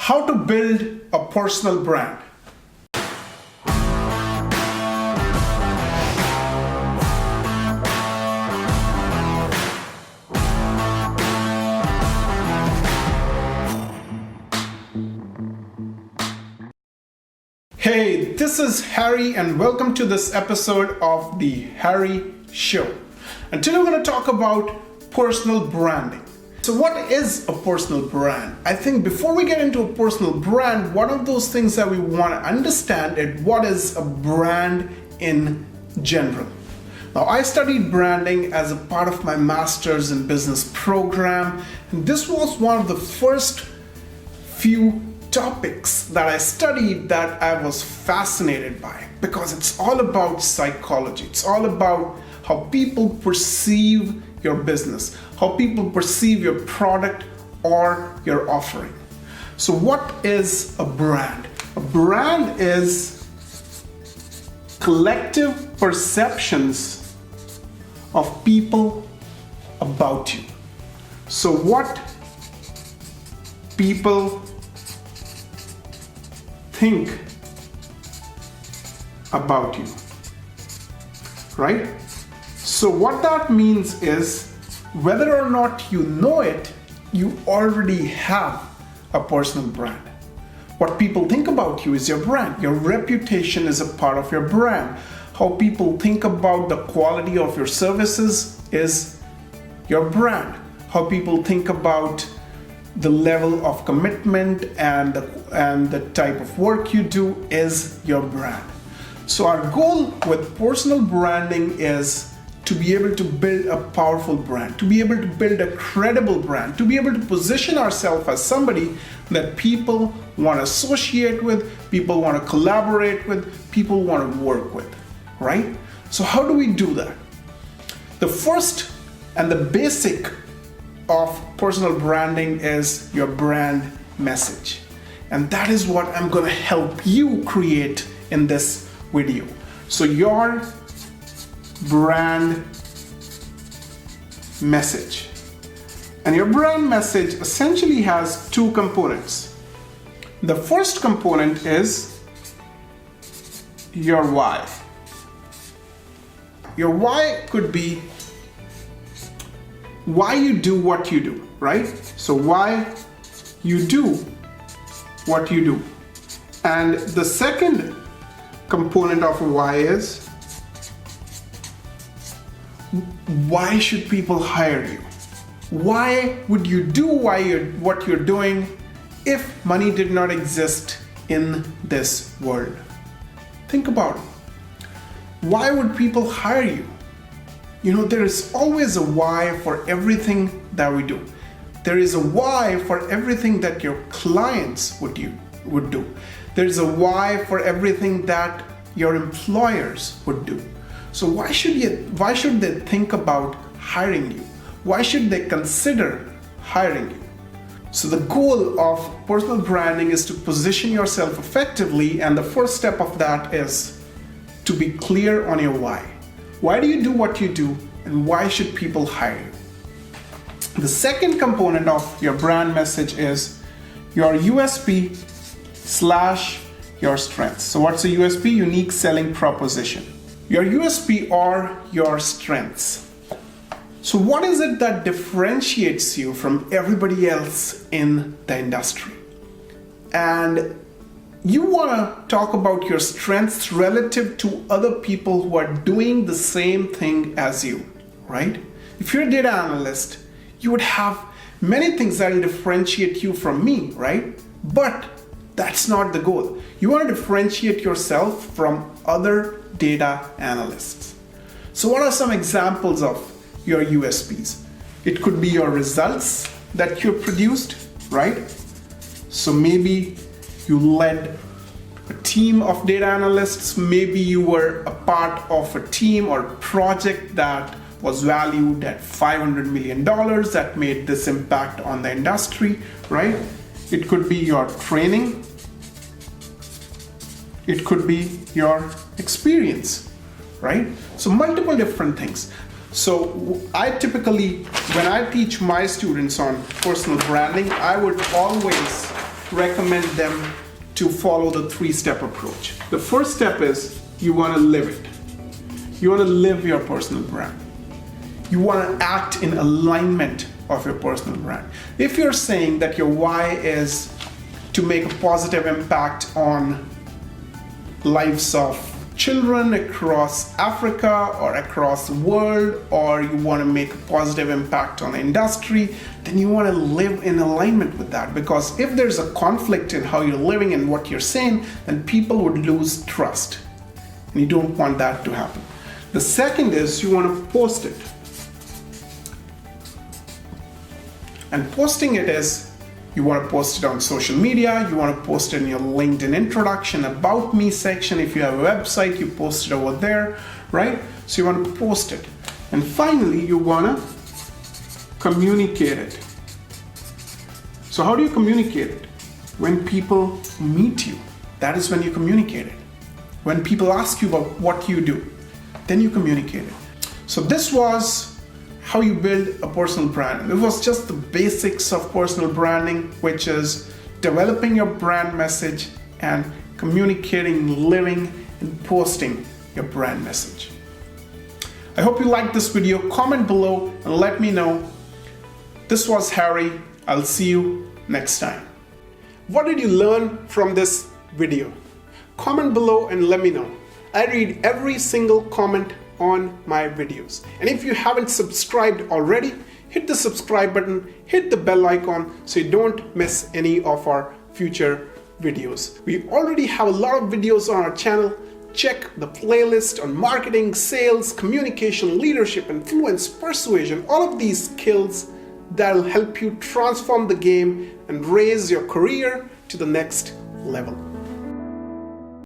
How to build a personal brand. Hey, this is Harry and welcome to this episode of The Harry Show. And today we're going to talk about personal branding. So what is a personal brand? I think before we get into a personal brand, one of those things that we want to understand is what is a brand in general. Now, I studied branding as a part of my master's in business program, and this was one of the first few topics that I studied that I was fascinated by, because it's all about psychology. It's all about how people perceive your business, how people perceive your product or your offering. So what is a brand? A brand is collective perceptions of people about you. So what people think about you, right? So what that means is, whether or not you know it, you already have a personal brand. What people think about you is your brand. Your reputation is a part of your brand. How people think about the quality of your services is your brand. How people think about the level of commitment and the type of work you do is your brand. So our goal with personal branding is to be able to build a powerful brand, to be able to build a credible brand, to be able to position ourselves as somebody that people want to associate with, people want to collaborate with, people want to work with, right? So how do we do that? The first and the basic of personal branding is your brand message. And that is what I'm going to help you create in this video. So your brand message. And your brand message essentially has two components. The first component is your why. Your why could be why you do what you do, right? So why you do what you do. And the second component of why is, why should people hire you? Why would you do what you're doing if money did not exist in this world? Think about it. Why would people hire you? You know, there is always a why for everything that we do. There is a why for everything that your clients would do. There is a why for everything that your employers would do. So why should they think about hiring you? Why should they consider hiring you? So the goal of personal branding is to position yourself effectively, and the first step of that is to be clear on your why. Why do you do what you do, and why should people hire you? The second component of your brand message is your USP / your strengths. So what's a USP? Unique selling proposition. Your USP or your strengths. So what is it that differentiates you from everybody else in the industry? And you want to talk about your strengths relative to other people who are doing the same thing as you, right? If you're a data analyst, you would have many things that will differentiate you from me, right? But that's not the goal. You want to differentiate yourself from other data analysts. So what are some examples of your USPs? It could be your results that you produced, right? So maybe you led a team of data analysts. Maybe you were a part of a team or project that was valued at $500 million that made this impact on the industry, right? It could be your training. It could be your experience, right? So multiple different things. So I typically, when I teach my students on personal branding, I would always recommend them to follow the 3-step approach. The first step is you want to live it. You want to live your personal brand. You want to act in alignment of your personal brand. If you're saying that your why is to make a positive impact on lives of children across Africa or across the world, or you want to make a positive impact on the industry, then you want to live in alignment with that. Because if there's a conflict in how you're living and what you're saying, then people would lose trust. And you don't want that to happen. The second is you want to post it. And posting it is, you want to post it on social media, you want to post it in your LinkedIn introduction, about me section. If you have a website, you post it over there, right? So you want to post it. And finally, you want to communicate it. So how do you communicate it? When people meet you, that is when you communicate it. When people ask you about what you do, then you communicate it. So this was how you build a personal brand. It was just the basics of personal branding, which is developing your brand message and communicating, living, and posting your brand message. I hope you liked this video. Comment below and let me know. This was Harry. I'll see you next time. What did you learn from this video? Comment below and let me know. I read every single comment on my videos. And if you haven't subscribed already, hit the subscribe button, hit the bell icon so you don't miss any of our future videos. We already have a lot of videos on our channel. Check the playlist on marketing, sales, communication, leadership, influence, persuasion, all of these skills that'll help you transform the game and raise your career to the next level.